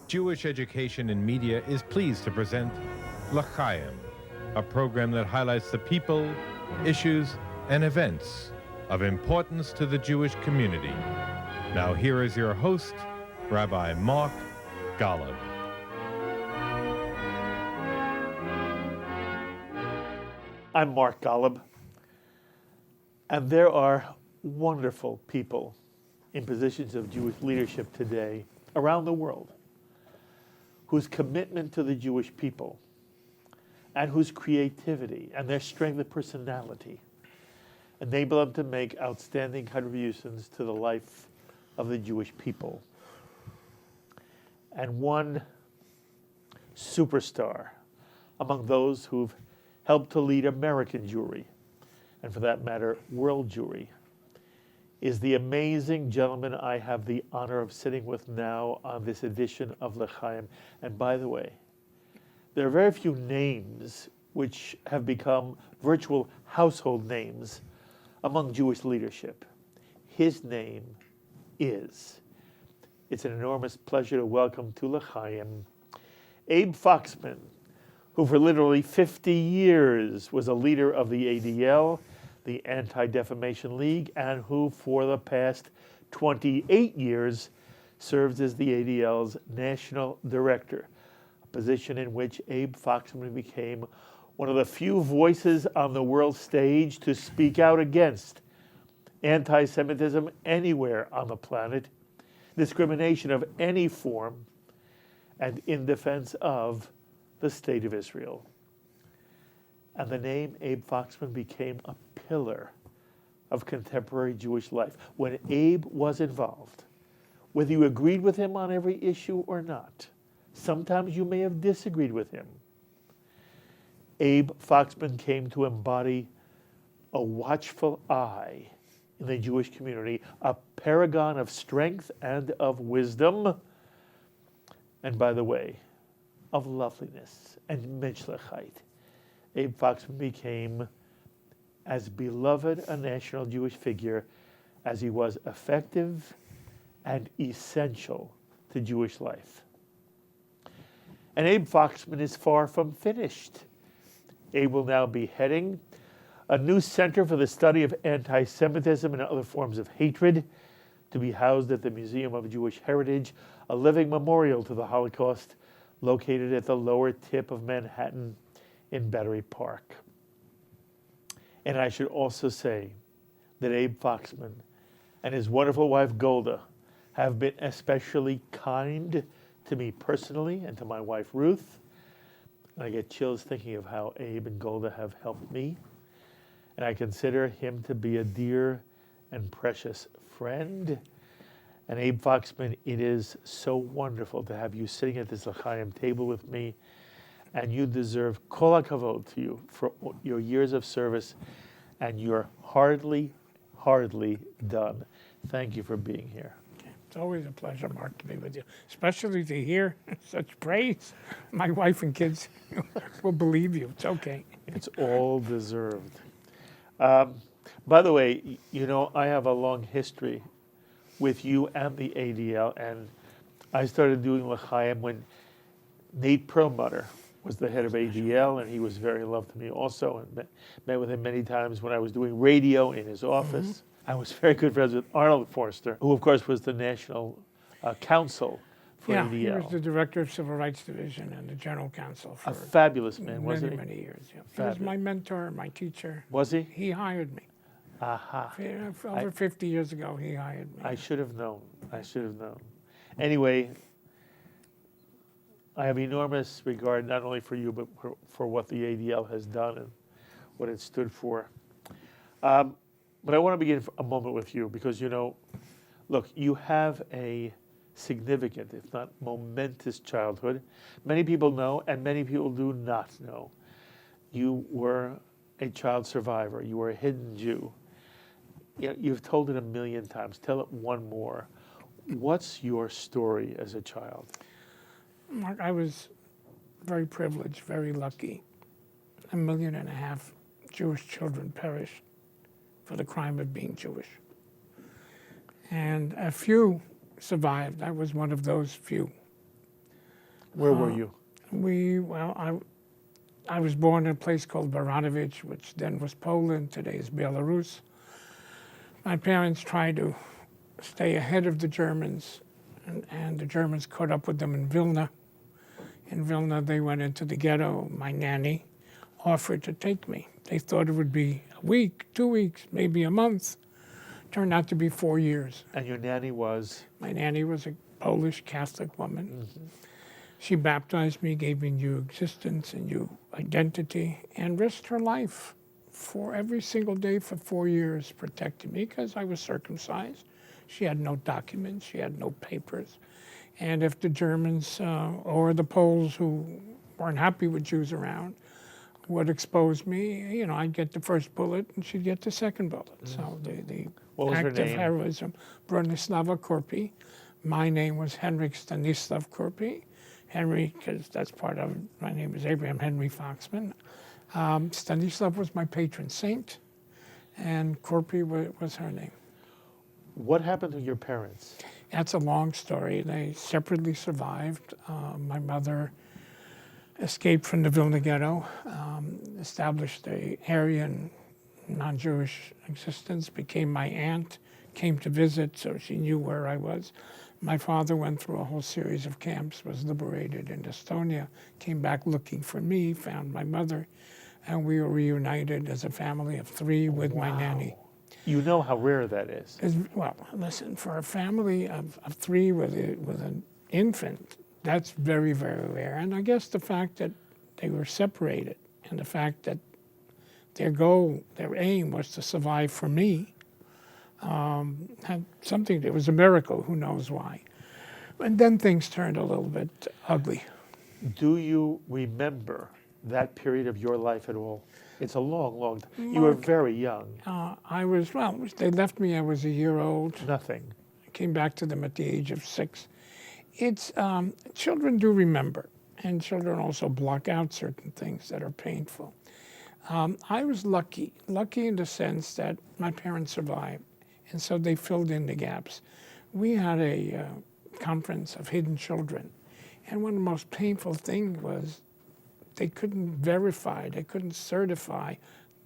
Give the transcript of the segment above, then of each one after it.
Jewish Education in Media is pleased to present L'Chaim, a program that highlights the people, issues, and events of importance to the Jewish community. Now here is your host, Rabbi Mark Golub. I'm Mark Golub, and there are wonderful people in positions of Jewish leadership today around the world whose commitment to the Jewish people and whose creativity and their strength of personality enable them to make outstanding contributions to the life of the Jewish people. And one superstar among those who've helped to lead American Jewry, and for that matter, world Jewry, is the amazing gentleman I have the honor of sitting with now on this edition of L'Chaim. And by the way, there are very few names which have become virtual household names among Jewish leadership. His name is, it's an enormous pleasure to welcome to L'Chaim, Abe Foxman, who for literally 50 years was a leader of the ADL, the Anti-Defamation League, and who for the past 28 years serves as the ADL's national director, a position in which Abe Foxman became one of the few voices on the world stage to speak out against anti-Semitism anywhere on the planet, discrimination of any form, and in defense of the State of Israel. And the name Abe Foxman became a pillar of contemporary Jewish life. When Abe was involved, whether you agreed with him on every issue or not, sometimes you may have disagreed with him, Abe Foxman came to embody a watchful eye in the Jewish community, a paragon of strength and of wisdom, and by the way, of loveliness and menschlichkeit. Abe Foxman became as beloved a national Jewish figure as he was effective and essential to Jewish life. And Abe Foxman is far from finished. Abe will now be heading a new center for the study of anti-Semitism and other forms of hatred, to be housed at the Museum of Jewish Heritage, a living memorial to the Holocaust, located at the lower tip of Manhattan in Battery Park. And I should also say that Abe Foxman and his wonderful wife Golda have been especially kind to me personally and to my wife Ruth. I get chills thinking of how Abe and Golda have helped me. And I consider him to be a dear and precious friend. And Abe Foxman, it is so wonderful to have you sitting at this L'Chaim table with me. And you deserve kol hakavod to you for your years of service. And you're hardly done. Thank you for being here. It's always a pleasure, Mark, to be with you, especially to hear such praise. My wife and kids will believe you. It's okay. It's all deserved. By the way, you know, I have a long history with you and the ADL, and I started doing L'Chaim when Nate Perlmutter was the head of ADL, and he was very loved to me also, and met with him many times when I was doing radio in his office. Mm-hmm. I was very good friends with Arnold Forster, who of course was the national counsel for ADL. He was the director of Civil Rights Division and the general counsel for a fabulous man, wasn't he? Many years. Yeah. He was my mentor, my teacher. Was he? He hired me. Aha. Over 50 years ago, he hired me. I should have known. Anyway, I have enormous regard not only for you, but for what the ADL has done and what it stood for. But I want to begin a moment with you because, you know, look, you have a significant, if not momentous childhood. Many people know, and many people do not know. You were a child survivor. You were a hidden Jew. You've told it a million times. Tell it one more. What's your story as a child? Mark, I was very privileged, very lucky. 1.5 million Jewish children perished for the crime of being Jewish. And a few survived. I was one of those few. Where were you? I was born in a place called Baranovich, which then was Poland, today is Belarus. My parents tried to stay ahead of the Germans, and the Germans caught up with them in Vilna. In Vilna, they went into the ghetto. My nanny offered to take me. They thought it would be a week, 2 weeks, maybe a month. Turned out to be 4 years. And your nanny was? My nanny was a Polish Catholic woman. Mm-hmm. She baptized me, gave me new existence and new identity, and risked her life for every single day for 4 years, protecting me because I was circumcised. She had no documents, she had no papers. And if the Germans or the Poles who weren't happy with Jews around would expose me, I'd get the first bullet and she'd get the second bullet. Mm. So the act of heroism, Bronislava Korpi. My name was Henrik Stanislav Korpi. Henry, because that's part of it. My name is Abraham Henry Foxman. Stanislav was my patron saint, and Korpi was her name. What happened to your parents? That's a long story. They separately survived. My mother escaped from the Vilna ghetto, established an Aryan, non-Jewish existence, became my aunt, came to visit, so she knew where I was. My father went through a whole series of camps, was liberated in Estonia, came back looking for me, found my mother, and we were reunited as a family of 3 with my nanny. You know how rare that is. Well, listen, for a family of 3 with an infant, that's very, very rare. And I guess the fact that they were separated and the fact that their goal, their aim was to survive for me, had something, it was a miracle, who knows why. And then things turned a little bit ugly. Do you remember that period of your life at all? It's a long, long time. You were very young. They left me, I was a year old. Nothing. I came back to them at the age of 6. It's, children do remember, and children also block out certain things that are painful. I was lucky in the sense that my parents survived, and so they filled in the gaps. We had a conference of hidden children, and one of the most painful things was they couldn't verify, they couldn't certify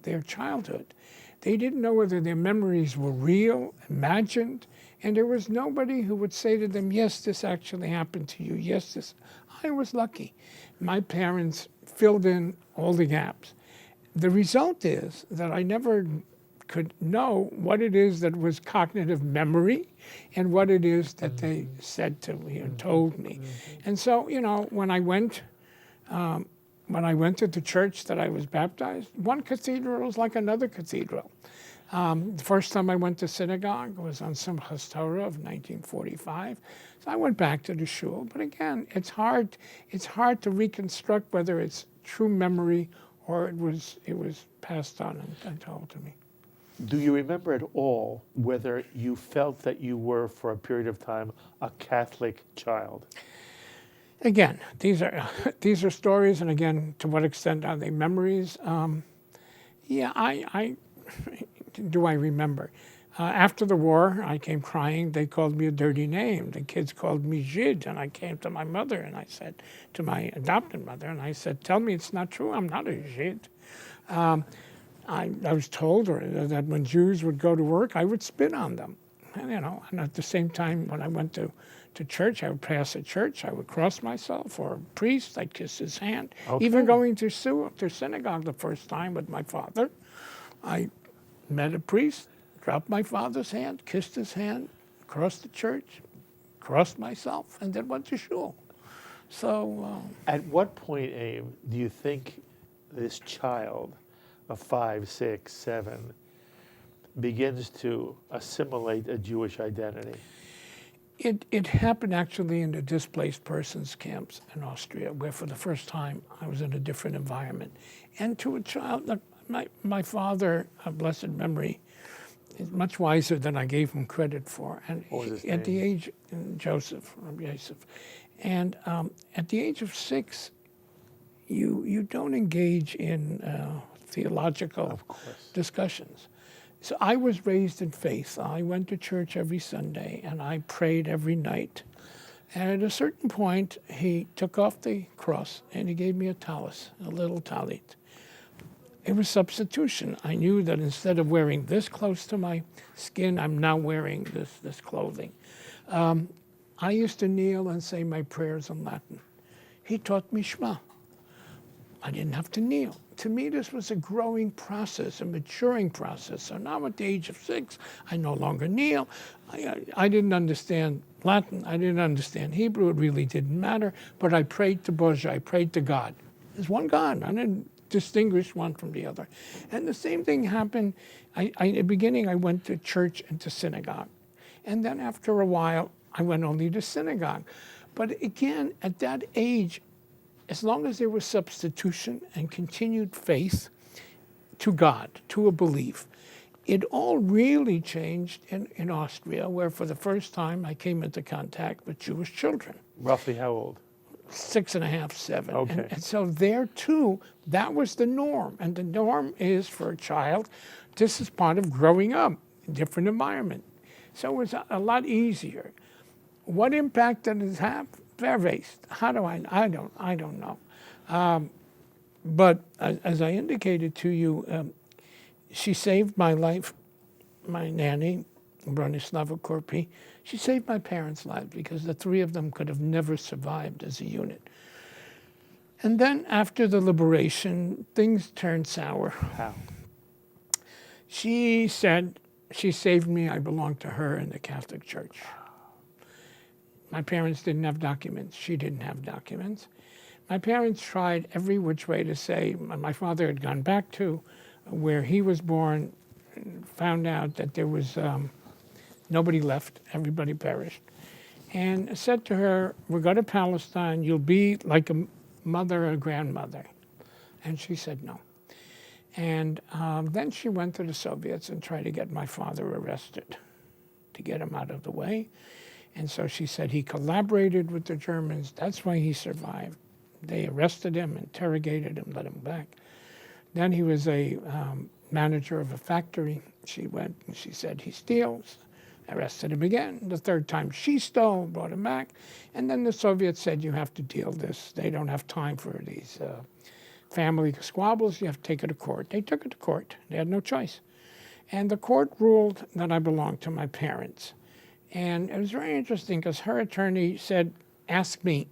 their childhood. They didn't know whether their memories were real, imagined, and there was nobody who would say to them, yes, this actually happened to you, yes, this. I was lucky. My parents filled in all the gaps. The result is that I never could know what it is that was cognitive memory and what it is that they said to me and told me. And so, when I went to the church that I was baptized, one cathedral was like another cathedral. The first time I went to synagogue was on Simchas Torah of 1945. So I went back to the shul. But again, it's hard to reconstruct whether it's true memory or it was passed on and told to me. Do you remember at all whether you felt that you were, for a period of time, a Catholic child? Again, these are stories, and again, to what extent are they memories? Do I remember? After the war, I came crying. They called me a dirty name. The kids called me Žid, and I came to my mother, and I said, to my adopted mother, and I said, tell me it's not true. I'm not a Žid. I was told that when Jews would go to work, I would spit on them. And at the same time, when I went to church, I would pass a church, I would cross myself, or a priest, I'd kiss his hand. Okay. Even going to synagogue the first time with my father, I met a priest, dropped my father's hand, kissed his hand, crossed the church, crossed myself, and then went to shul. So. At what point, Abe, do you think this child of 5, 6, 7 begins to assimilate a Jewish identity? It happened actually in the displaced persons camps in Austria, where for the first time I was in a different environment. And to a child, my father, of blessed memory, is much wiser than I gave him credit for. And at the age, Joseph, Rabbi Yosef, and at the age of 6, you don't engage in theological discussions. So I was raised in faith. I went to church every Sunday, and I prayed every night. And at a certain point, he took off the cross and he gave me a tallis, a little talit. It was substitution. I knew that instead of wearing this close to my skin, I'm now wearing this clothing. I used to kneel and say my prayers in Latin. He taught me Shema. I didn't have to kneel. To me, this was a growing process, a maturing process. So now at the age of 6, I no longer kneel. I didn't understand Latin. I didn't understand Hebrew. It really didn't matter. But I prayed to Boże. I prayed to God. There's one God. I didn't distinguish one from the other. And the same thing happened. In the beginning, I went to church and to synagogue. And then after a while, I went only to synagogue. But again, at that age, as long as there was substitution and continued faith to God, to a belief, it all really changed in Austria, where for the first time I came into contact with Jewish children. Roughly how old? 6.5, 7. Okay. And so there too, that was the norm. And the norm is for a child, this is part of growing up, a different environment. So it was a lot easier. What impact did it have? Verwaist. How do I don't know. But as I indicated to you, she saved my life, my nanny, Bronislava Korpi. She saved my parents' lives because the 3 of them could have never survived as a unit. And then after the liberation, things turned sour. How? She said she saved me, I belonged to her in the Catholic Church. My parents didn't have documents. She didn't have documents. My parents tried every which way to say, my father had gone back to where he was born, found out that there was nobody left, everybody perished, and said to her, we'll go to Palestine, you'll be like a mother or a grandmother. And she said no. And then she went to the Soviets and tried to get my father arrested to get him out of the way. And so she said he collaborated with the Germans. That's why he survived. They arrested him, interrogated him, let him back. Then he was a manager of a factory. She went and she said he steals. Arrested him again. The 3rd time she stole, brought him back. And then the Soviets said, you have to deal this. They don't have time for these family squabbles. You have to take it to court. They took it to court. They had no choice. And the court ruled that I belonged to my parents. And it was very interesting because her attorney said, ask me.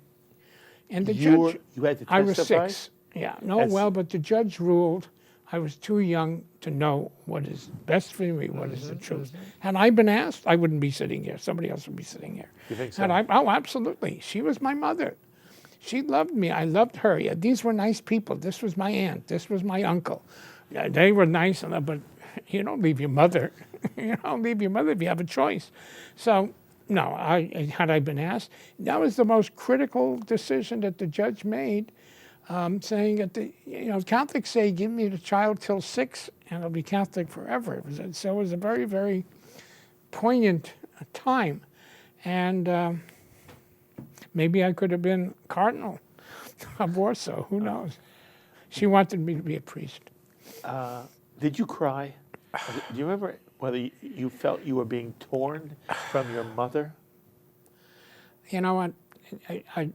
And the judge, You had to testify? I was 6. Yeah, no, well, but the judge ruled I was too young to know what is best for me, what is the truth. Had I been asked, I wouldn't be sitting here. Somebody else would be sitting here. You think so? Oh, absolutely. She was my mother. She loved me. I loved her. Yeah, these were nice people. This was my aunt. This was my uncle. Yeah, they were nice, but you don't leave your mother. You don't leave your mother if you have a choice. So, no, had I been asked, that was the most critical decision that the judge made, saying that Catholics say, give me the child till 6 and I'll be Catholic forever. So it was a very, very poignant time. And maybe I could have been Cardinal of Warsaw, who knows? She wanted me to be a priest. Did you cry? Do you remember whether you felt you were being torn from your mother? You know what? I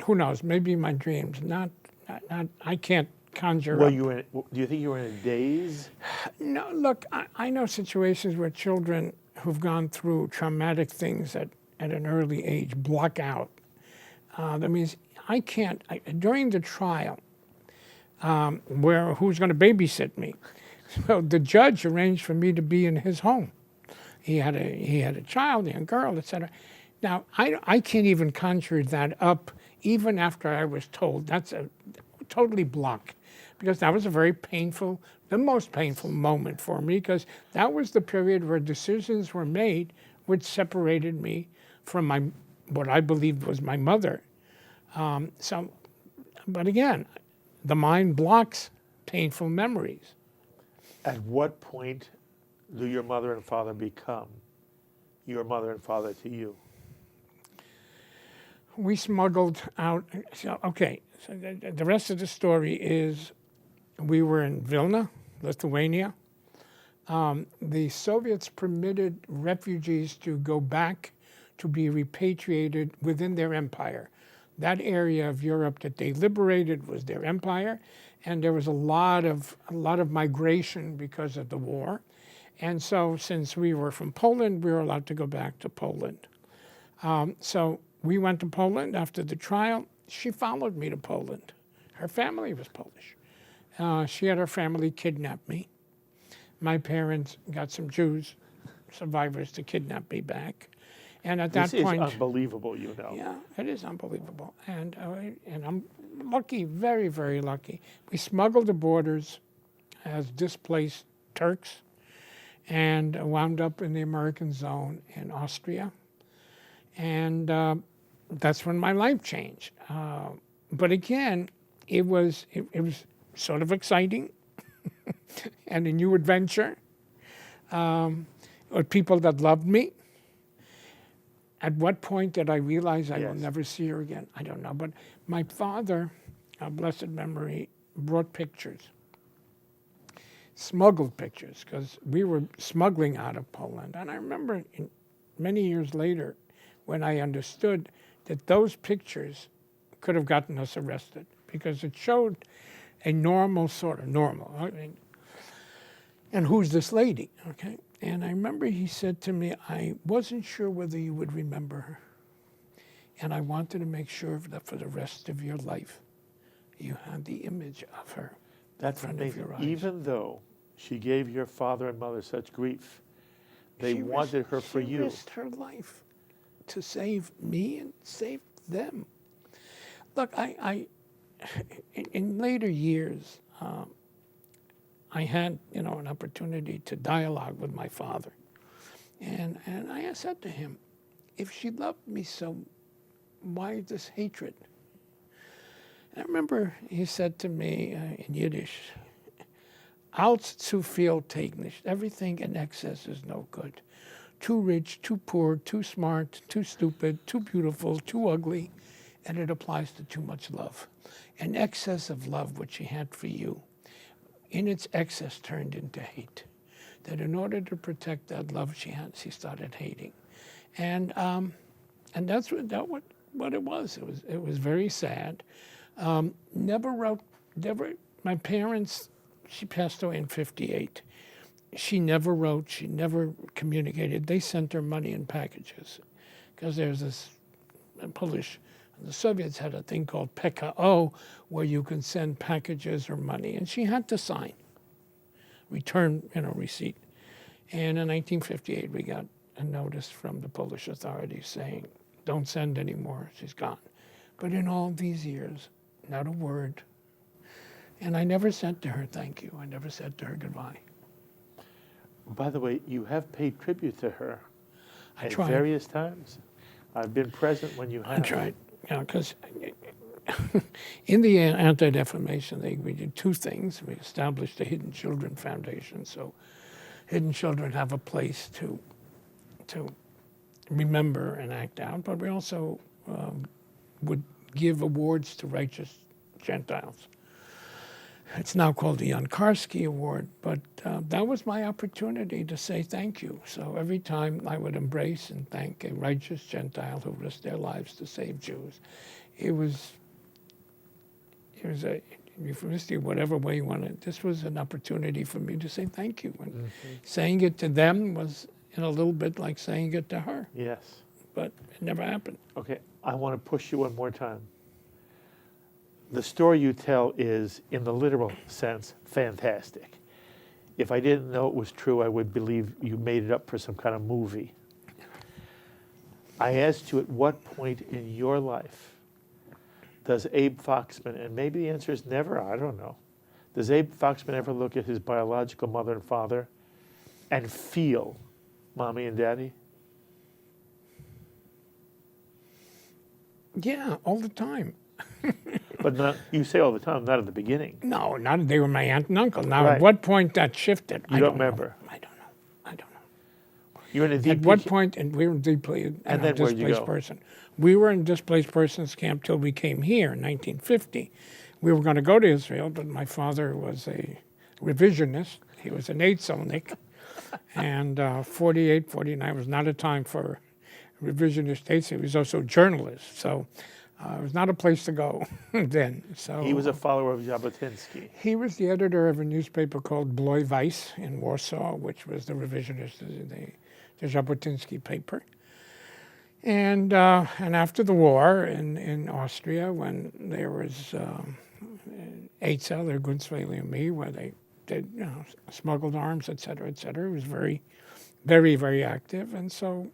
who knows? Maybe my dreams. Not. I can't conjure up. Do you think you were in a daze? No. Look, I know situations where children who've gone through traumatic things at an early age block out. That means I can't. During the trial, who's going to babysit me? So the judge arranged for me to be in his home. He had a child, a girl, etc. Now I can't even conjure that up, even after I was told. That's a totally blocked, because that was a very painful, the most painful moment for me, because that was the period where decisions were made which separated me from what I believed was my mother. But again, the mind blocks painful memories. At what point do your mother and father become your mother and father to you? We smuggled out. So the rest of the story is we were in Vilna, Lithuania. The Soviets permitted refugees to go back to be repatriated within their empire. That area of Europe that they liberated was their empire, and there was a lot of migration because of the war. And so since we were from Poland, we were allowed to go back to Poland. So we went to Poland after the trial. She followed me to Poland. Her family was Polish. She had her family kidnap me. My parents got some Jews survivors to kidnap me back. And at that point, this is unbelievable, you know. Yeah, it is unbelievable. And I'm lucky, very, very lucky. We smuggled the borders as displaced Turks and wound up in the American zone in Austria. And that's when my life changed. But again, it was sort of exciting and a new adventure with people that loved me. At what point did I realize I will never see her again? I don't know. But my father, of blessed memory, brought pictures, smuggled pictures, because we were smuggling out of Poland. And I remember many years later when I understood that those pictures could have gotten us arrested because it showed a normal, sort of normal. I mean, and who's this lady, okay? And I remember he said to me, I wasn't sure whether you would remember her. And I wanted to make sure that for the rest of your life, you had the image of her. That's amazing. Even though she gave your father and mother such grief, they wanted her for you. She risked her life to save me and save them. Look, in later years, I had, an opportunity to dialogue with my father. And I said to him, if she loved me so, why this hatred? And I remember he said to me in Yiddish, Als zu viel technisch, everything in excess is no good. Too rich, too poor, too smart, too stupid, too beautiful, too ugly, and it applies to too much love. An excess of love which she had for you, in its excess turned into hate. That in order to protect that love she had, she started hating. And that's what it was. It was very sad. My parents, she passed away in 1958. She never wrote, she never communicated. They sent her money in packages because there's this Polish, the Soviets had a thing called PKO where you can send packages or money, and she had to sign, return, receipt. And in 1958, we got a notice from the Polish authorities saying, don't send anymore, she's gone. But in all these years, not a word. And I never said to her, thank you. I never said to her goodbye. By the way, you have paid tribute to her at tried. Various times. I've been present when you have. I tried, because in the Anti-Defamation League, we did two things. We established the Hidden Children Foundation, so hidden children have a place to remember and act out, but we also would give awards to righteous Gentiles. It's now called the Jan Karski Award, but that was my opportunity to say thank you. So every time I would embrace and thank a righteous Gentile who risked their lives to save Jews, it was a euphemistic, whatever way you want it. This was an opportunity for me to say thank you. And saying it to them was a little bit like saying it to her. Yes. But it never happened. Okay, I want to push you one more time. The story you tell is, in the literal sense, fantastic. If I didn't know it was true, I would believe you made it up for some kind of movie. I asked you, at what point in your life does Abe Foxman, and maybe the answer is never, I don't know, does Abe Foxman ever look at his biological mother and father and feel mommy and daddy? Yeah, all the time. But not, you say all the time, not at the beginning. No, not they were my aunt and uncle. Now, Right. at what point that shifted? You don't remember? I don't know. You're in a deep. At what point, and we were deeply And then where'd you displaced go? person. We were in displaced persons camp till we came here in 1950. We were going to go to Israel, but my father was a revisionist. He was an Eitzelnik. And 48, 49 was not a time for revisionist dates. He was also a journalist, so it was not a place to go then. So He was a follower of Jabotinsky. he was the editor of a newspaper called Bloy Weiss in Warsaw, which was the revisionist, the Jabotinsky paper. And after the war in Austria, when there was ADL, or Gunstweiler, where they did, smuggled arms, et cetera, it was very, very, very active. And so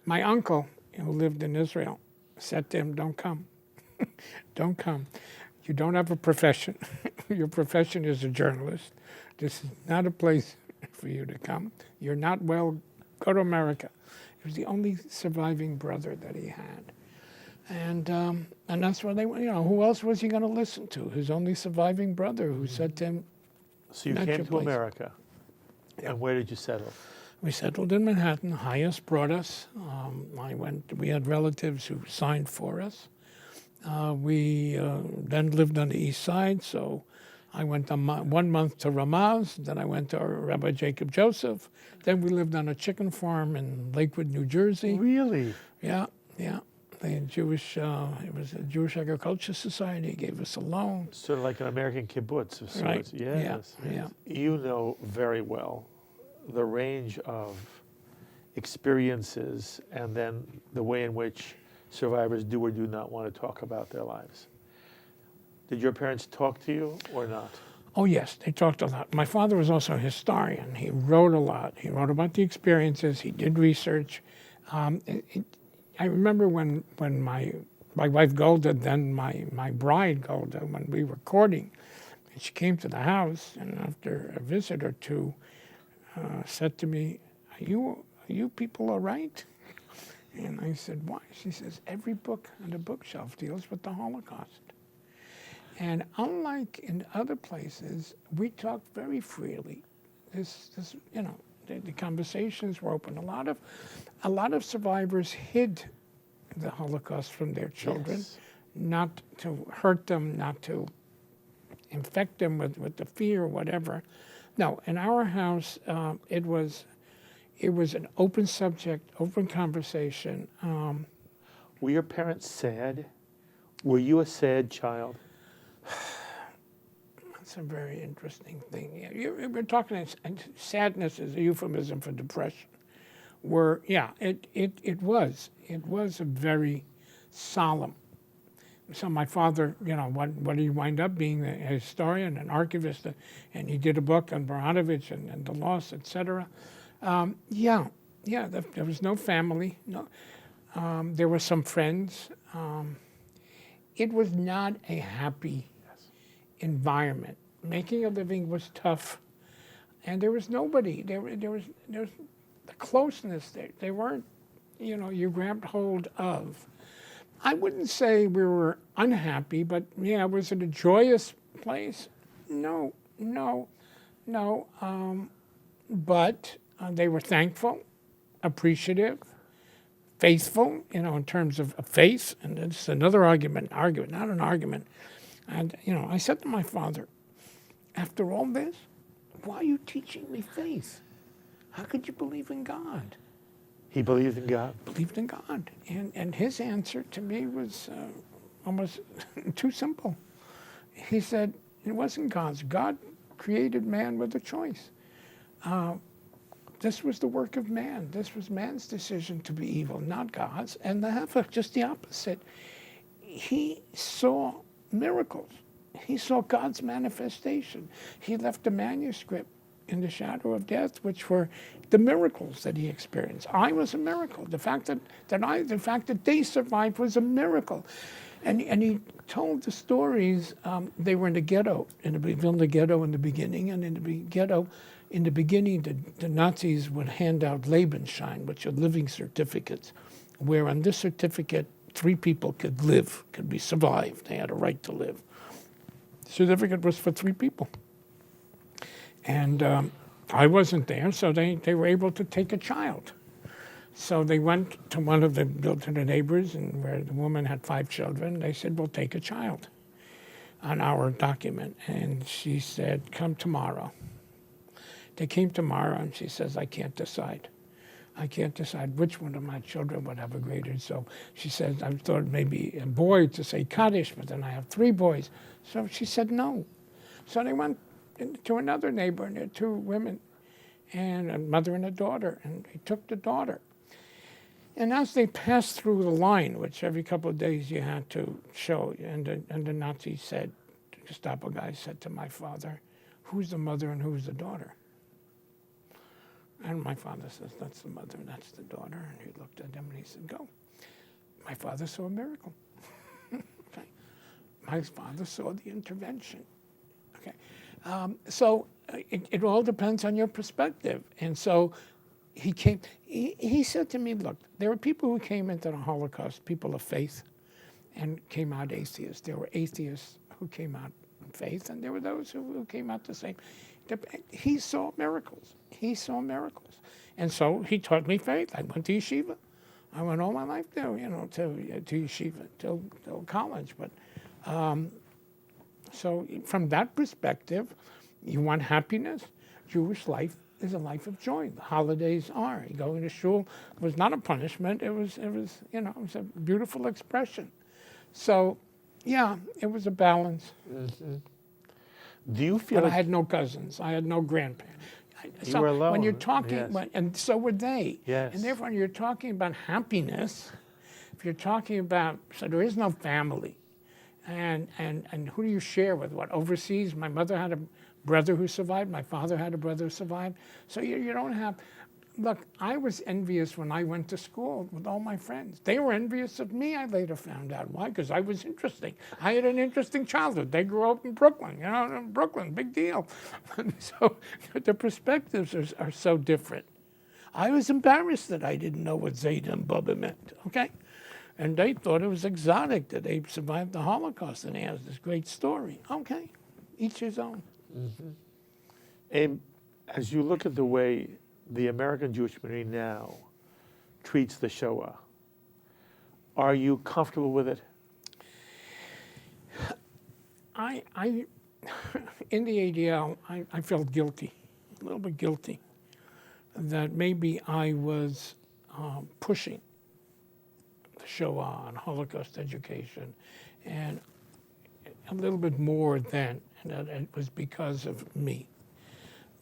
my uncle, who lived in Israel, said to him, "Don't come. Don't come. You don't have a profession. Your profession is a journalist. This is not a place for you to come. You're not well. Go to America." He was the only surviving brother that he had. And that's where they went. Who else was he going to listen to? His only surviving brother, who said to him, So you "Not came your to place." America. Yeah. And where did you settle? We settled in Manhattan. Highest brought us. We had relatives who signed for us. We then lived on the east side, so I went 1 month to Ramaz, then I went to Rabbi Jacob Joseph. Then we lived on a chicken farm in Lakewood, New Jersey. Really? Yeah. It was a Jewish Agriculture Society, gave us a loan. Sort of like an American kibbutz of sorts. Right. Yes. Yeah. Yes. You know very well the range of experiences and then the way in which survivors do or do not want to talk about their lives. Did your parents talk to you or not? Oh, yes, they talked a lot. My father was also a historian. He wrote a lot. He wrote about the experiences. He did research. I remember when my wife Golda, then my bride Golda, when we were courting, and she came to the house, and after a visit or two, said to me, are you people all right? And I said, why? She says, every book on the bookshelf deals with the Holocaust. And unlike in other places, we talked very freely. The conversations were open. A lot of survivors hid the Holocaust from their children, Yes. not to hurt them, not to infect them with the fear or whatever. No, in our house, it was an open subject, open conversation. Were your parents sad? Were you a sad child? That's a very interesting thing. We're talking, sadness is a euphemism for depression. It was a very solemn. So my father, what did he wind up being? A historian, an archivist, and he did a book on Baranovich and the loss, etc. There was no family. No, there were some friends. It was not a happy environment. Making a living was tough, and there was nobody. There was the closeness there. They weren't, you grabbed hold of. I wouldn't say we were unhappy, but was it a joyous place? No. But they were thankful, appreciative, faithful, in terms of faith. And it's another argument, not an argument. And, I said to my father, after all this, why are you teaching me faith? How could you believe in God? He believed in God. Believed in God. And his answer to me was almost too simple. He said, it wasn't God's. God created man with a choice. This was the work of man. This was man's decision to be evil, not God's. And just the opposite. He saw miracles. He saw God's manifestation. He left a manuscript in the shadow of death, which were the miracles that he experienced. I was a miracle. The fact that they survived was a miracle. And he told the stories. They were in the ghetto, in the Vilna ghetto in the beginning, and in the ghetto, in the beginning, the Nazis would hand out Lebensschein, which are living certificates, where on this certificate, 3 people could be survived. They had a right to live. The certificate was for 3 people. And I wasn't there, so they were able to take a child. So they went to the neighbors, and where the woman had 5 children. They said, we'll take a child on our document. And she said, come tomorrow. They came tomorrow, and she says, I can't decide. I can't decide which one of my children would have a grader. So she said, I thought maybe a boy to say Kaddish, but then I have 3 boys. So she said no. So they went to another neighbor, and there were 2 women, and a mother and a daughter, and they took the daughter. And as they passed through the line, which every couple of days you had to show, and the Nazi said, the Gestapo guy said to my father, who's the mother and who's the daughter? And my father says, that's the mother and that's the daughter. And he looked at them and he said, go. My father saw a miracle. Okay. My father saw the intervention. Okay. So it all depends on your perspective. And so he said to me, look, there were people who came into the Holocaust, people of faith, and came out atheists. There were atheists who came out in faith, and there were those who came out the same. He saw miracles. He saw miracles. And so he taught me faith. I went to yeshiva. I went all my life there, to yeshiva, till college. But so from that perspective, you want happiness, Jewish life is a life of joy. The holidays are. Going to shul was not a punishment. It was a beautiful expression. So, yeah, it was a balance. Mm-hmm. Do you feel? But I had no cousins. I had no grandparents. You were alone. When you're talking, Yes. and so were they. Yes. And therefore, when you're talking about happiness, if you're talking about, so there is no family, and who do you share with? What, overseas? My mother had a brother who survived. My father had a brother who survived. So you don't have. Look, I was envious when I went to school with all my friends. They were envious of me, I later found out. Why? Because I was interesting. I had an interesting childhood. They grew up in Brooklyn, Brooklyn, big deal. So the perspectives are so different. I was embarrassed that I didn't know what Zeta and Bubba meant, okay? And they thought it was exotic that Abe survived the Holocaust, and he has this great story. Okay, each his own. Mm-hmm. Abe, as you look at the way the American Jewish community now treats the Shoah, are you comfortable with it? I in the ADL, I felt guilty, a little bit guilty, that maybe I was pushing the Shoah and Holocaust education, and a little bit more than, and that it was because of me.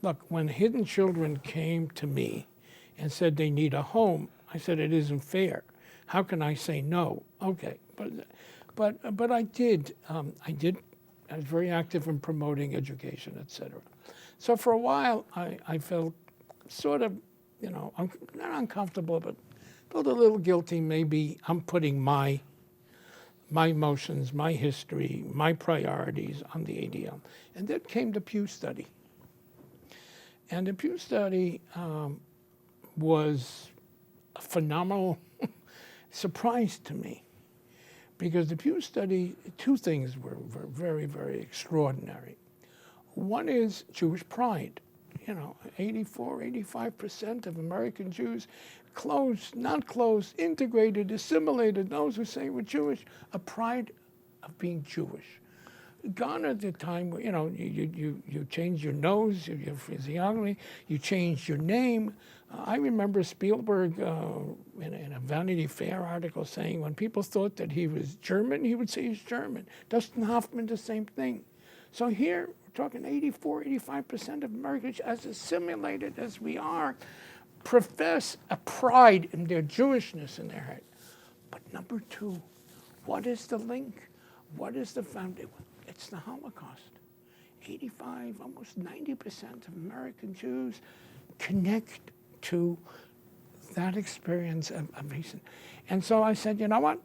Look, when Hidden Children came to me and said they need a home, I said it isn't fair. How can I say no? Okay, but I did. I was very active in promoting education, etc. So for a while, I felt sort of, not uncomfortable, but felt a little guilty. Maybe I'm putting my emotions, my history, my priorities on the ADL. And then came the Pew study. And the Pew study was a phenomenal surprise to me, because the Pew study, 2 things were very, very extraordinary. One is Jewish pride. 84, 85% of American Jews, close, not close, integrated, assimilated, those who say we're Jewish, a pride of being Jewish. Gone are the time where, you change your nose, your physiognomy, you change your name. I remember Spielberg in a Vanity Fair article saying when people thought that he was German, he would say he's German. Dustin Hoffman, the same thing. So here, we're talking 84, 85% of Americans, as assimilated as we are, profess a pride in their Jewishness in their head. But number 2, what is the link? What is the foundation? It's the Holocaust. 85, almost 90% of American Jews connect to that experience of recent. And so I said, you know what?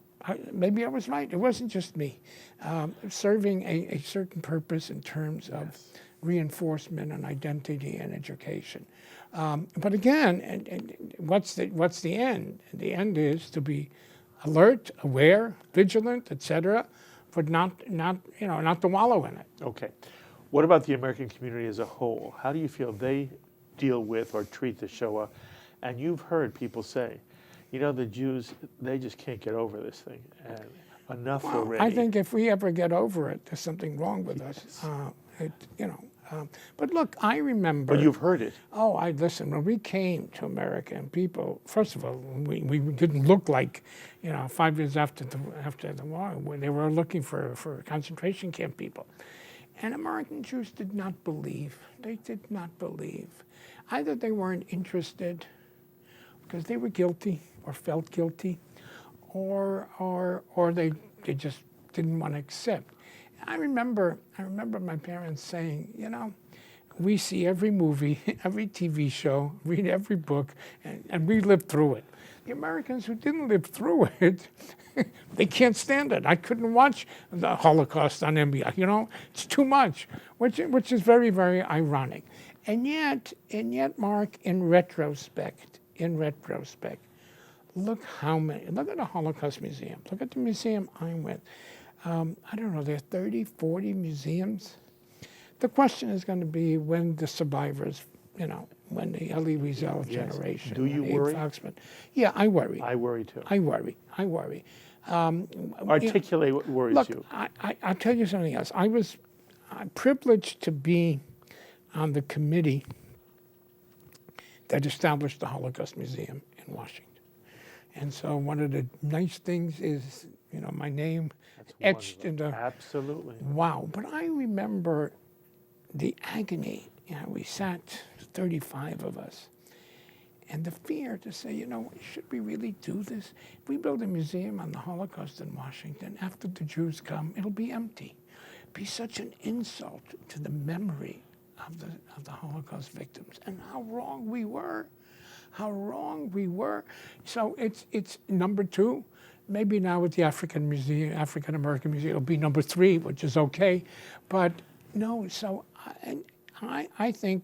Maybe I was right. It wasn't just me. Serving a certain purpose in terms of reinforcement and identity and education. But again, and what's the end? The end is to be alert, aware, vigilant, etc., but not to wallow in it. Okay. What about the American community as a whole? How do you feel they deal with or treat the Shoah? And you've heard people say, the Jews, they just can't get over this thing. And enough already. I think if we ever get over it, there's something wrong with us. But look, I remember. But you've heard it. Oh, listen, when we came to America and people, first of all, we didn't look like, 5 years after the war, when they were looking for concentration camp people. And American Jews did not believe. They did not believe. Either they weren't interested because they were guilty or felt guilty, or they just didn't want to accept. I remember my parents saying, we see every movie, every TV show, read every book, and we lived through it. The Americans who didn't live through it, they can't stand it. I couldn't watch the Holocaust on NBC. It's too much, which is very, very ironic. And yet, Mark, in retrospect, look at the Holocaust Museum. Look at the museum I'm with. I don't know, there are 30, 40 museums. The question is going to be when the survivors, when the Elie Wiesel generation. Do you Abe worry? Foxman. Yeah, I worry. I worry too. I worry. Articulate what worries you. I'll tell you something else. I'm privileged to be on the committee that established the Holocaust Museum in Washington. And so one of the nice things is, my name etched into. Absolutely. Wow. But I remember the agony. We sat, 35 of us, and the fear to say, should we really do this? If we build a museum on the Holocaust in Washington, after the Jews come, it'll be empty. It'd be such an insult to the memory of the Holocaust victims, and how wrong we were. So it's number 2. Maybe now with the African American Museum, it'll be number 3, which is okay. But no, so I think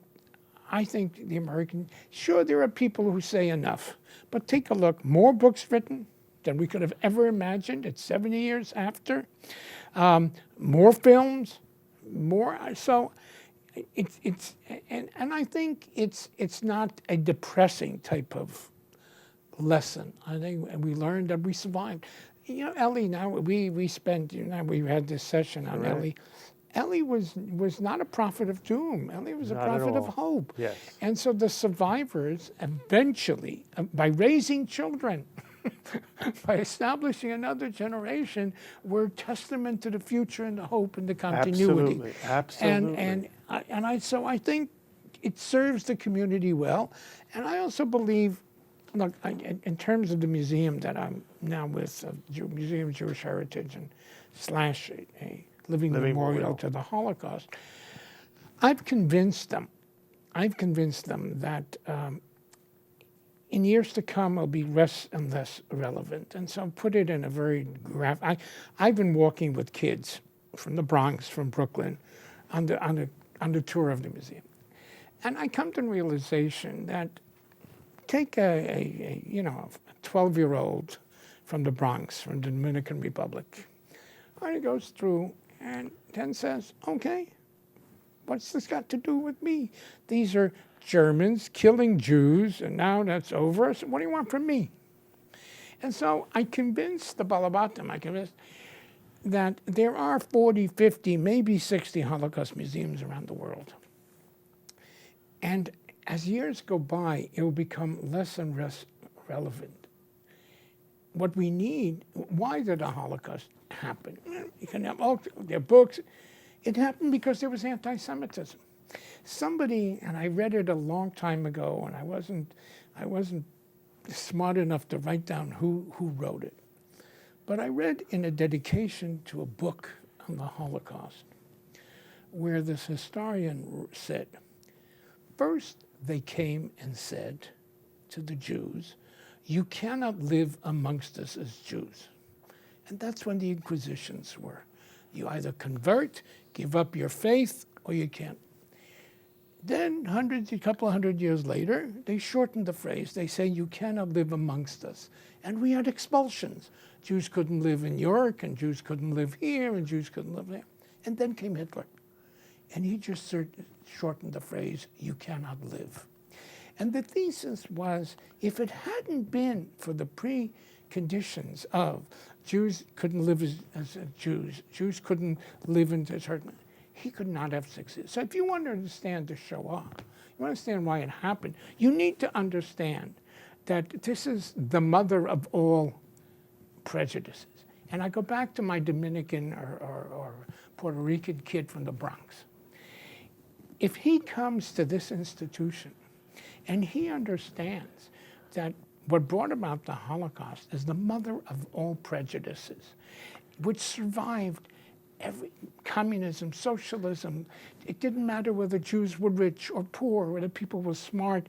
the American, sure, there are people who say enough, but take a look, more books written than we could have ever imagined. It's 70 years after. More films, so and I think it's not a depressing type of lesson. I think we learned that we survived. Elie, now we spent, we had this session on Elie. Elie was not a prophet of doom. Elie was a prophet of hope. Yes. And so the survivors eventually, by raising children, by establishing another generation, were testament to the future and the hope and the continuity. Absolutely. So I think it serves the community well. And I also believe, look, in terms of the museum that I'm now with, Museum of Jewish Heritage and / a living memorial to the Holocaust, I've convinced them that in years to come it'll be less and less relevant. And so put it in a very I've been walking with kids from the Bronx, from Brooklyn, on the tour of the museum. And I come to the realization that take a 12-year-old from the Bronx, from the Dominican Republic, and he goes through and then says, okay, what's this got to do with me? These are Germans killing Jews, and now that's over. So what do you want from me? And so I convinced the Balabatim, that there are 40, 50, maybe 60 Holocaust museums around the world. And as years go by, it will become less and less relevant. What we need, why did the Holocaust happen? You can have all their books. It happened because there was anti-Semitism. Somebody, and I read it a long time ago, and I wasn't smart enough to write down who wrote it. But I read in a dedication to a book on the Holocaust, where this historian said, first they came and said to the Jews, you cannot live amongst us as Jews. And that's when the Inquisitions were. You either convert, give up your faith, or you can't. Then a couple of hundred years later, they shortened the phrase. They say you cannot live amongst us. And we had expulsions. Jews couldn't live in York, and Jews couldn't live here, and Jews couldn't live there. And then came Hitler. And he just shortened the phrase, you cannot live. And the thesis was, if it hadn't been for the preconditions of Jews couldn't live as Jews, Jews couldn't live in certain, he could not have succeeded. So if you want to understand the Shoah, you understand why it happened, you need to understand that this is the mother of all prejudices. And I go back to my Dominican or Puerto Rican kid from the Bronx. If he comes to this institution and he understands that what brought about the Holocaust is the mother of all prejudices, which survived communism, socialism, it didn't matter whether Jews were rich or poor, whether people were smart,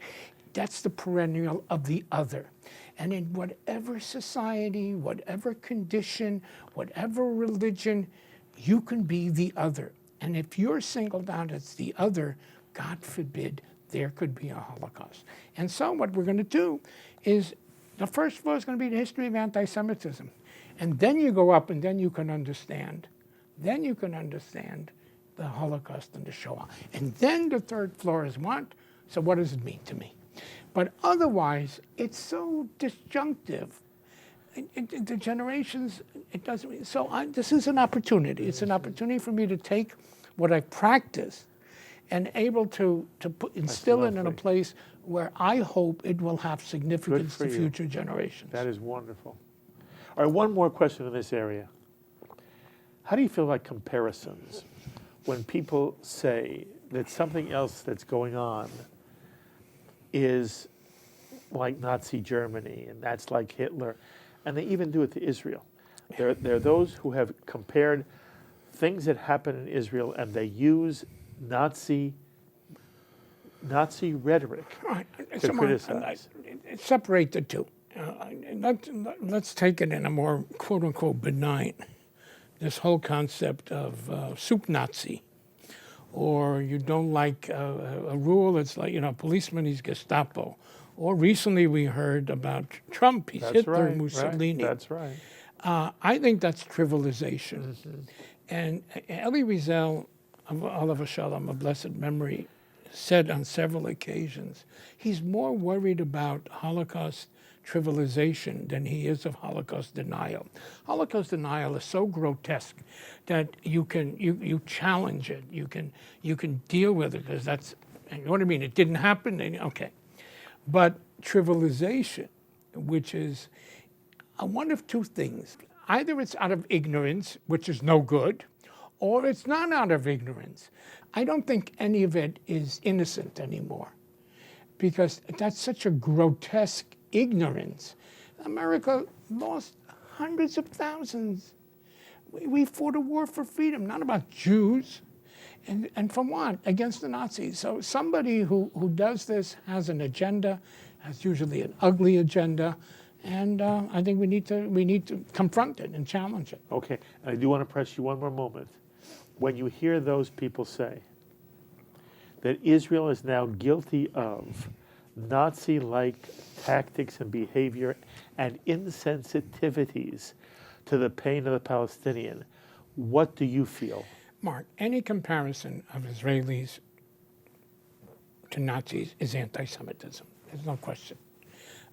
that's the perennial of the other. And in whatever society, whatever condition, whatever religion, you can be the other. And if you're singled out as the other, God forbid, there could be a Holocaust. And so what we're going to do is, the first floor is going to be the history of anti-Semitism. And then you go up and then you can understand. Then you can understand the Holocaust and the Shoah. And then the third floor is what? So what does it mean to me? But otherwise, it's so disjunctive. The generations, it doesn't mean. So this is an opportunity. It's an opportunity for me to take what I practice and able to instill it in a place where I hope it will have significance to future generations. That is wonderful. All right, one more question in this area. How do you feel about comparisons when people say that something else that's going on is like Nazi Germany and that's like Hitler, and they even do it to Israel? There are those who have compared things that happen in Israel and they use Nazi rhetoric to criticize. Separate the two. Let's take it in a more quote-unquote benign. This whole concept of soup Nazi, or you don't like a rule, it's like, policeman, he's Gestapo. Or recently we heard about Trump, he's Hitler, Mussolini. That's right. I think that's trivialization. Mm-hmm. And Elie Wiesel, of Oliver Shalom, of blessed memory, said on several occasions, he's more worried about Holocaust trivialization than he is of Holocaust denial. Holocaust denial is so grotesque that you challenge it, you can deal with it, because that's, you know what I mean, it didn't happen, okay. But trivialization, which is one of two things. Either it's out of ignorance, which is no good, or it's not out of ignorance. I don't think any of it is innocent anymore, because that's such a grotesque ignorance. America lost hundreds of thousands. We fought a war for freedom, not about Jews. And from what? Against the Nazis. So somebody who does this has an agenda, has usually an ugly agenda, and I think we need to confront it and challenge it. Okay, I do want to press you one more moment. When you hear those people say that Israel is now guilty of Nazi-like tactics and behavior and insensitivities to the pain of the Palestinian, what do you feel? Mark, any comparison of Israelis to Nazis is anti-Semitism. There's no question.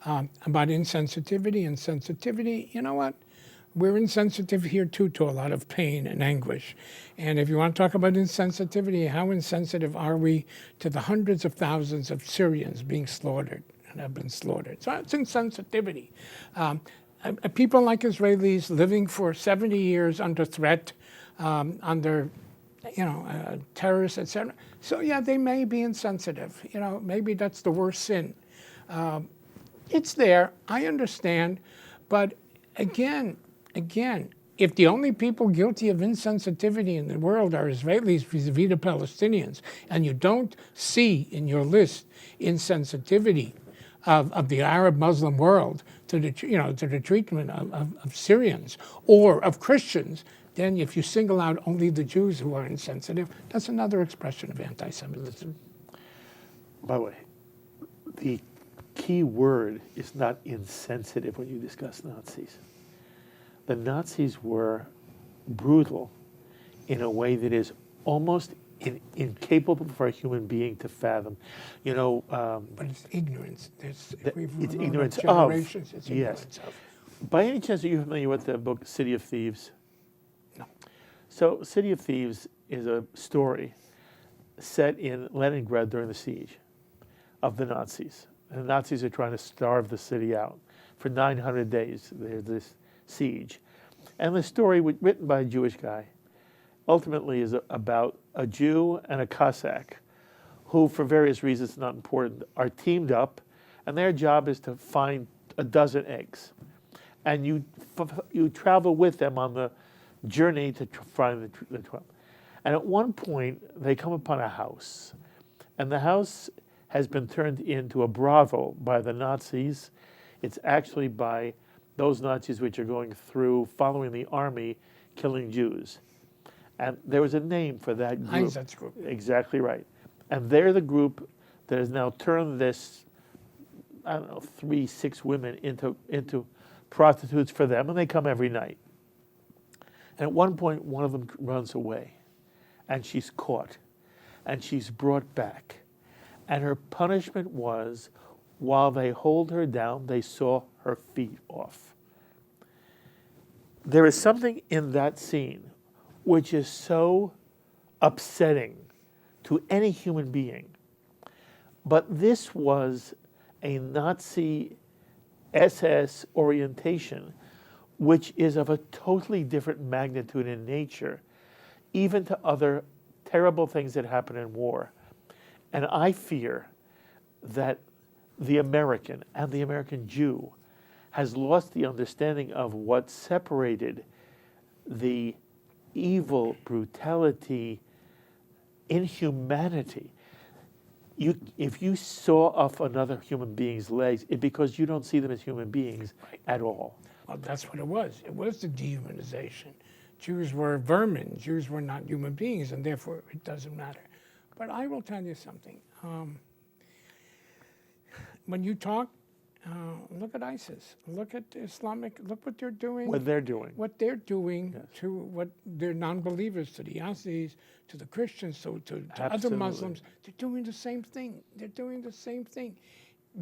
About insensitivity and sensitivity, you know what? We're insensitive here too to a lot of pain and anguish. And if you want to talk about insensitivity, how insensitive are we to the hundreds of thousands of Syrians being slaughtered and have been slaughtered? So it's insensitivity. People like Israelis living for 70 years under threat, under terrorists, etc. So yeah, they may be insensitive. Maybe that's the worst sin. It's there, I understand, but again, if the only people guilty of insensitivity in the world are Israelis vis-a-vis the Palestinians, and you don't see in your list insensitivity of the Arab Muslim world to the treatment of Syrians or of Christians, then if you single out only the Jews who are insensitive, that's another expression of anti-Semitism. By the way, the key word is not insensitive when you discuss Nazis. The Nazis were brutal in a way that is almost incapable for a human being to fathom. But it's ignorance. It's ignorance of. It's ignorance of. By any chance, are you familiar with the book City of Thieves? No. So City of Thieves is a story set in Leningrad during the siege of the Nazis. And the Nazis are trying to starve the city out. For 900 days, there's this siege. And the story, written by a Jewish guy, ultimately is about a Jew and a Cossack who, for various reasons not important, are teamed up, and their job is to find a dozen eggs. And you travel with them on the journey to find the 12. And at one point, they come upon a house. And the house has been turned into a brothel by the Nazis. It's actually by those Nazis which are going through, following the army, killing Jews. And there was a name for that group. Einsatzgruppe. Exactly right. And they're the group that has now turned this, 3-6 women into prostitutes for them, and they come every night. And at one point, one of them runs away, and she's caught, and she's brought back. And her punishment was, while they hold her down, they saw her feet off. There is something in that scene which is so upsetting to any human being. But this was a Nazi SS orientation, which is of a totally different magnitude in nature, even to other terrible things that happen in war. And I fear that the American and the American Jew has lost the understanding of what separated the evil, brutality, inhumanity. If you saw off another human being's legs, it's because you don't see them as human beings at all. Well, that's what it was. It was the dehumanization. Jews were vermin. Jews were not human beings, and therefore it doesn't matter. But I will tell you something. When you talk, look at ISIS. Look at Islamic. Look what they're doing. What they're doing. What they're doing Yes. to what they're non-believers, to the Yazidis, to the Christians, to other Muslims. They're doing the same thing. They're doing the same thing.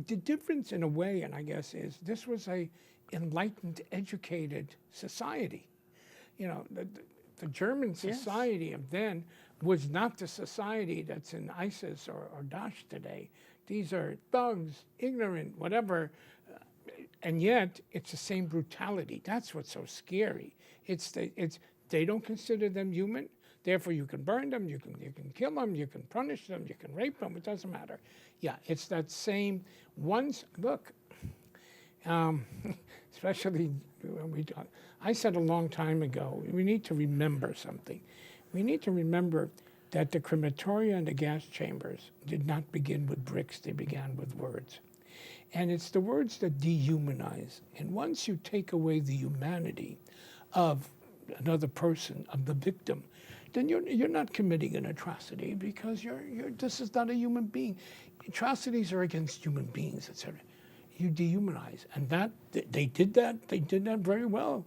The difference, in a way, and I guess, is this was a enlightened, educated society. You know, the German society of then was not the society that's in ISIS or Daesh today. These are thugs, ignorant, whatever, and yet it's the same brutality. That's what's so scary. They don't consider them human. Therefore, you can burn them, you can kill them, you can punish them, you can rape them. It doesn't matter. Yeah, it's that same. Look, especially when we talk. I said a long time ago, we need to remember something. We need to remember that the crematoria and the gas chambers did not begin with bricks, they began with words. And it's the words that dehumanize. And once you take away the humanity of another person, of the victim, then you're not committing an atrocity because this is not a human being. Atrocities are against human beings, etc. You dehumanize. And that they did that very well.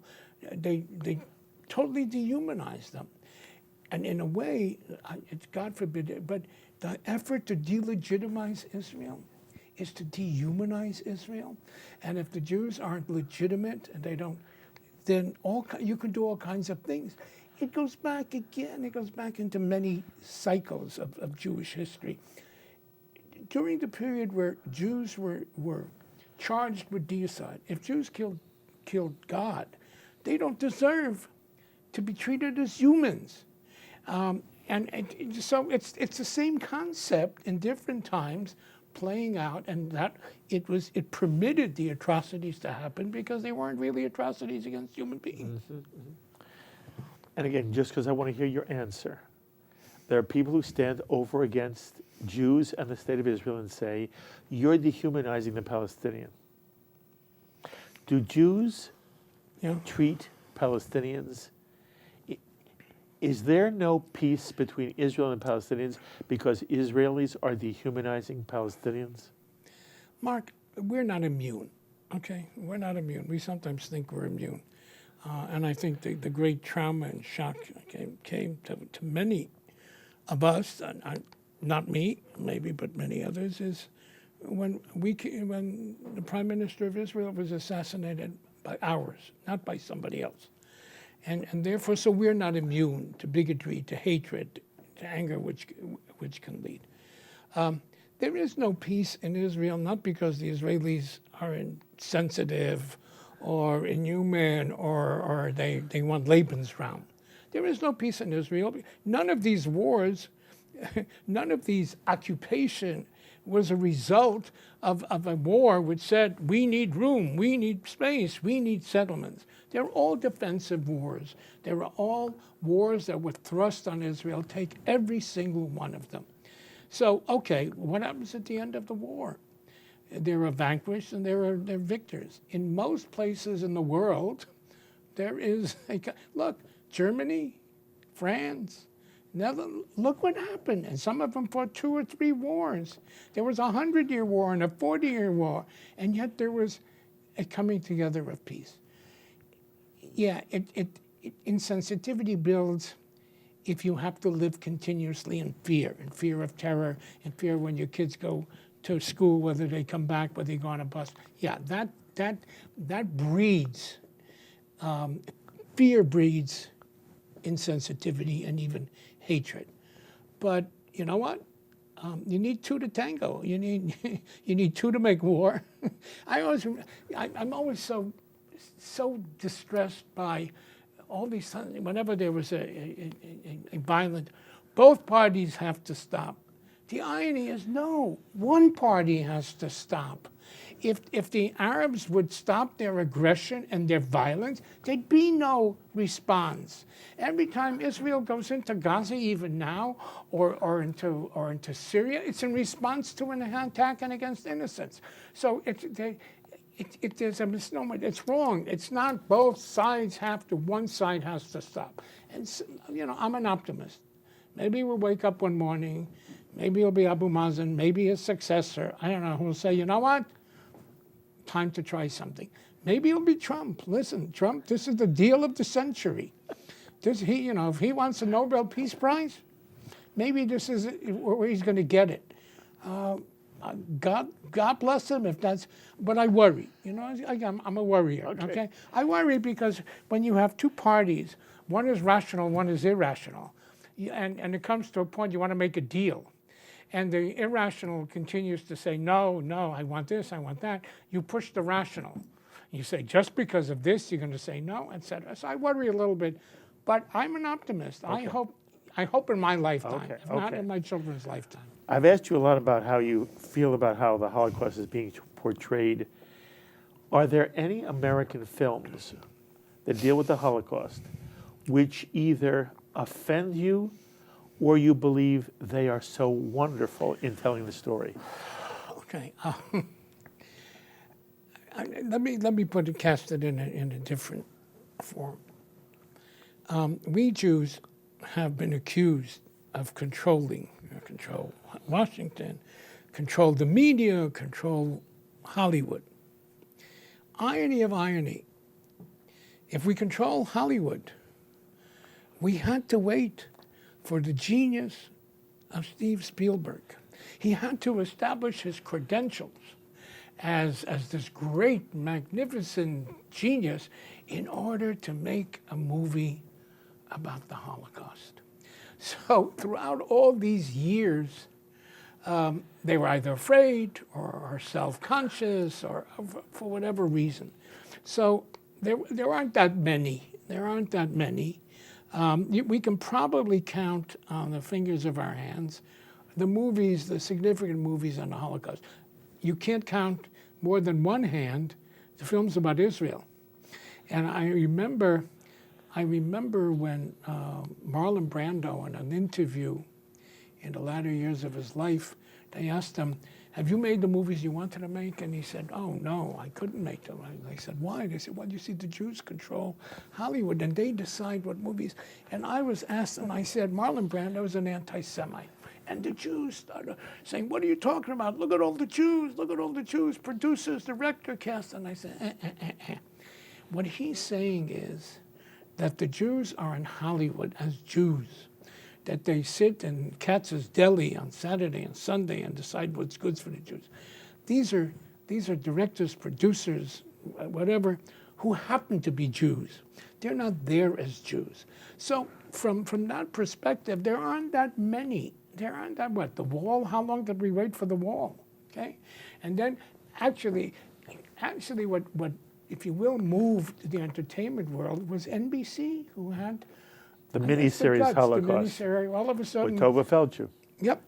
They totally dehumanized them. And in a way, it's God forbid it, but the effort to delegitimize Israel is to dehumanize Israel. And if the Jews aren't legitimate and they don't, then you can do all kinds of things. It goes back again, it goes back into many cycles of Jewish history. During the period where Jews were charged with deicide, if Jews killed God, they don't deserve to be treated as humans. So it's the same concept in different times playing out, and that it permitted the atrocities to happen because they weren't really atrocities against human beings. Mm-hmm, mm-hmm. And again, just because I want to hear your answer, there are people who stand over against Jews and the state of Israel and say, you're dehumanizing the Palestinian. Do Jews treat Palestinians? Is there no peace between Israel and Palestinians because Israelis are dehumanizing Palestinians? Mark, we're not immune, okay? We're not immune. We sometimes think we're immune. And I think the great trauma and shock came to many of us, not me, maybe, but many others, is when the Prime Minister of Israel was assassinated by ours, not by somebody else. And therefore, so we're not immune to bigotry, to hatred, to anger, which can lead. There is no peace in Israel, not because the Israelis are insensitive or inhuman or they want Lebensraum. There is no peace in Israel. None of these wars, none of these occupation was a result of a war which said, we need room, we need space, we need settlements. They're all defensive wars. They were all wars that were thrust on Israel. Take every single one of them. So, okay, what happens at the end of the war? There are vanquished and there are victors. In most places in the world, there is look, Germany, France, Netherlands, look what happened. And some of them fought 2 or 3 wars. There was a 100-year war and a 40-year war, and yet there was a coming together of peace. Yeah, insensitivity builds if you have to live continuously in fear of terror, in fear when your kids go to school, whether they come back, whether they go on a bus. Yeah, that breeds, fear breeds insensitivity and even hatred. But you know what? You need 2 to tango. You need 2 to make war. I'm always so distressed by all these times. Whenever there was a violent, both parties have to stop. The irony is, no, one party has to stop. If the Arabs would stop their aggression and their violence, there'd be no response. Every time Israel goes into Gaza, even now, or into Syria, it's in response to an attack and against innocents. So there's a misnomer. It's wrong. It's not both sides one side has to stop. And I'm an optimist. Maybe we'll wake up one morning, maybe it'll be Abu Mazen, maybe his successor, I don't know, who'll say, you know what? Time to try something. Maybe it'll be Trump. Listen, Trump, this is the deal of the century. If he wants a Nobel Peace Prize, maybe this is where he's going to get it. God bless him if that's, but I worry. I'm a worrier, okay? I worry because when you have 2 parties, one is rational, one is irrational, and it comes to a point you want to make a deal. And the irrational continues to say, no, I want this, I want that. You push the rational. You say, just because of this, you're going to say no, etc. So I worry a little bit, but I'm an optimist. Okay. I hope in my lifetime, if not in my children's lifetime. I've asked you a lot about how you feel about how the Holocaust is being portrayed. Are there any American films that deal with the Holocaust which either offend you or you believe they are so wonderful in telling the story? Okay. Let me cast it in a different form. We Jews have been accused of control Washington, control the media, control Hollywood. Irony of irony. If we control Hollywood, we had to wait for the genius of Steve Spielberg. He had to establish his credentials as this great, magnificent genius in order to make a movie about the Holocaust. So throughout all these years, they were either afraid or self-conscious or for whatever reason. So there aren't that many. We can probably count on the fingers of our hands the significant movies on the Holocaust. You can't count more than one hand the films about Israel. And I remember when Marlon Brando, in an interview in the latter years of his life, they asked him, have you made the movies you wanted to make? And he said, oh, no, I couldn't make them. They said, why? They said, well, you see, the Jews control Hollywood, and they decide what movies. And I was asked, and I said, Marlon Brando is an anti-Semite. And the Jews started saying, what are you talking about? Look at all the Jews, producers, director, cast. And I said, What he's saying is that the Jews are in Hollywood as Jews, that they sit in Katz's Deli on Saturday and Sunday and decide what's good for the Jews. These are directors, producers, whatever, who happen to be Jews. They're not there as Jews. So from that perspective, there aren't that many. There aren't that, what, the wall? How long did we wait for the wall? Okay? And then actually what if you will, moved the entertainment world was NBC, who had The miniseries Holocaust The miniseries, all of a sudden. with Tova Feldshuh. Yep.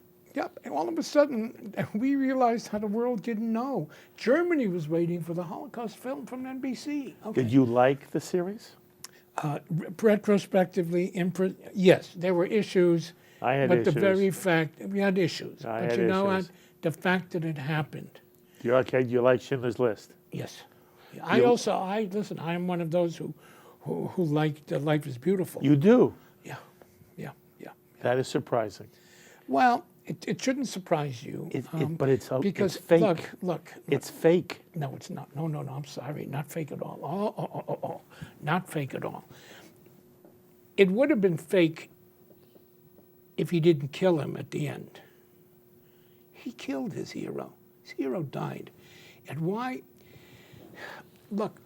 And all of a sudden, we realized how the world didn't know. Germany was waiting for the Holocaust film from NBC. Okay. Did you like the series? Retrospectively, yes, there were issues. I had but issues. the very fact, we had issues. I but had you know what? issues. The fact that it happened. You're okay. You like Schindler's List? Yes. Listen, I am one of those who like that Life is Beautiful. You do? Yeah. That is surprising. Well, it shouldn't surprise you. But it's because it's fake. Look. It's fake. No, it's not. No, I'm sorry. Not fake at all. Oh. Not fake at all. It would have been fake if he didn't kill him at the end. He killed his hero. His hero died. And why? Look,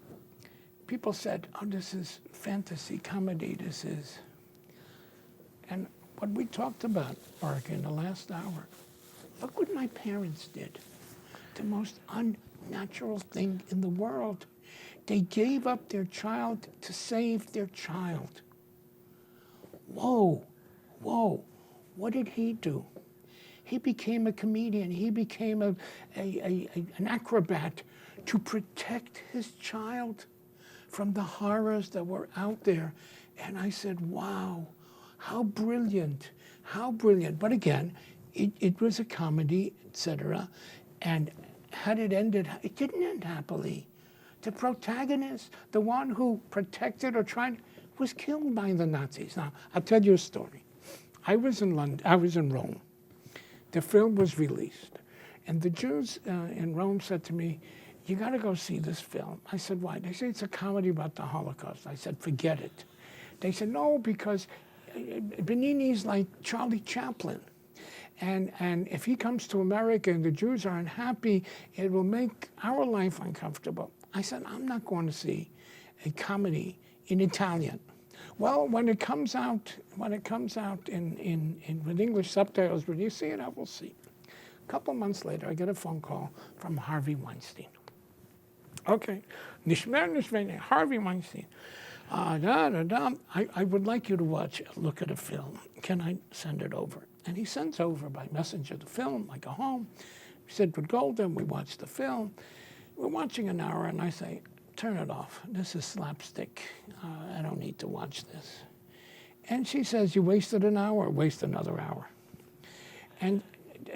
people said, oh, this is fantasy comedy. This is. And what we talked about, Mark, in the last hour, look what my parents did. The most unnatural thing in the world. They gave up their child to save their child. Whoa. What did he do? He became a comedian. He became an acrobat to protect his child from the horrors that were out there. And I said, wow, how brilliant, how brilliant. But again, it was a comedy, etc. And had it ended, it didn't end happily. The protagonist, the one who protected or tried, was killed by the Nazis. Now, I'll tell you a story. I was in Rome. The film was released. And the Jews in Rome said to me, you got to go see this film. I said, why? They said, it's a comedy about the Holocaust. I said, forget it. They said, no, because Benigni's like Charlie Chaplin. And if he comes to America and the Jews are unhappy, it will make our life uncomfortable. I said, I'm not going to see a comedy in Italian. Well, when it comes out in with English subtitles, when you see it, I will see. A couple months later, I get a phone call from Harvey Weinstein. Okay, Harvey Weinstein. I would like you to look at a film. Can I send it over? And he sends over by messenger the film. I go home, sit with Golden, we watch the film. We're watching an hour, and I say, turn it off. This is slapstick. I don't need to watch this. And she says, you wasted an hour, waste another hour. And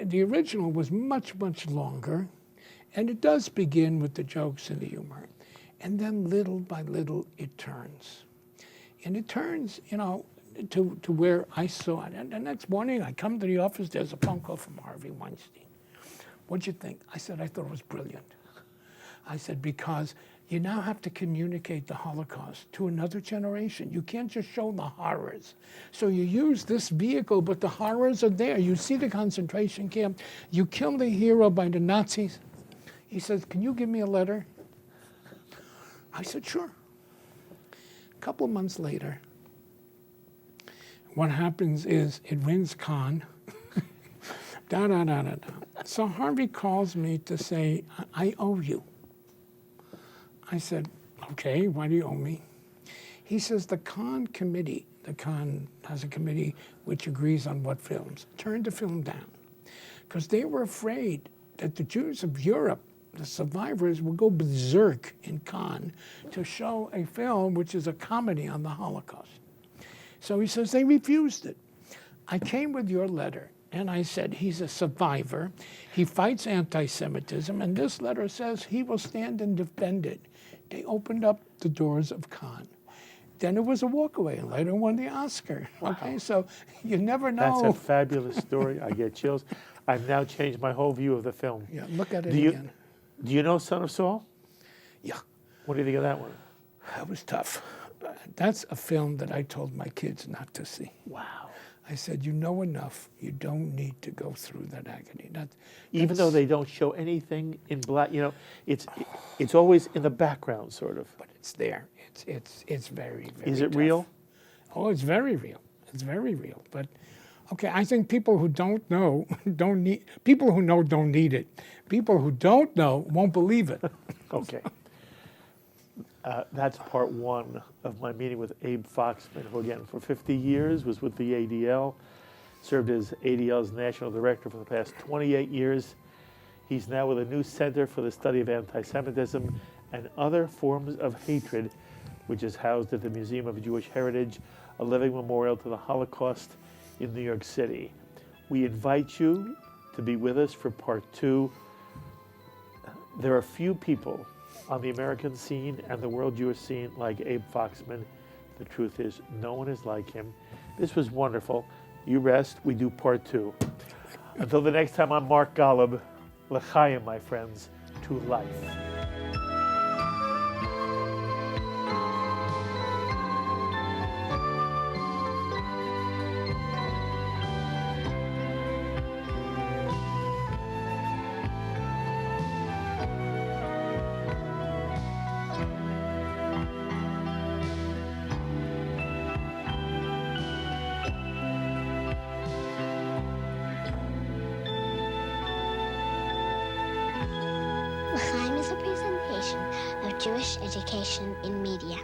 the original was much, much longer, and it does begin with the jokes and the humor. And then little by little, it turns. And it turns, to where I saw it. And the next morning, I come to the office, there's a phone call from Harvey Weinstein. What'd you think? I said, I thought it was brilliant. I said, because you now have to communicate the Holocaust to another generation. You can't just show the horrors. So you use this vehicle, but the horrors are there. You see the concentration camp. You kill the hero by the Nazis. He says, can you give me a letter? I said, sure. A couple of months later, what happens is it wins Cannes. So Harvey calls me to say, I owe you. I said, okay, why do you owe me? He says, the Cannes has a committee which agrees on what films. Turned the film down because they were afraid that the Jews of Europe, the survivors, would go berserk in Cannes to show a film which is a comedy on the Holocaust. So he says, they refused it. I came with your letter. And I said, he's a survivor. He fights anti-Semitism. And this letter says he will stand and defend it. They opened up the doors of Cannes. Then it was a walkaway, and later won the Oscar. Wow. Okay, so you never know. That's a fabulous story. I get chills. I've now changed my whole view of the film. Yeah, look at it again. Do you know Son of Saul? Yeah. What do you think of that one? That was tough. That's a film that I told my kids not to see. Wow. I said, you know enough. You don't need to go through that agony. Even though they don't show anything in black, you know, it's always in the background, sort of. But it's there. It's very, very Is it tough. real? Oh, it's very real. It's very real. But, okay, I think people who don't know don't need, people who know don't need it. People who don't know won't believe it. Okay. That's part one of my meeting with Abe Foxman, who again, for 50 years was with the ADL, served as ADL's national director for the past 28 years. He's now with a new Center for the Study of Anti-Semitism and Other Forms of Hatred, which is housed at the Museum of Jewish Heritage, a living memorial to the Holocaust in New York City. We invite you to be with us for part two. There are few people on the American scene and the world Jewish scene like Abe Foxman. The truth is, no one is like him. This was wonderful. You rest, we do part two. Until the next time, I'm Mark Golub. L'chaim, my friends, to life. L'chaim is a presentation of Jewish education in media.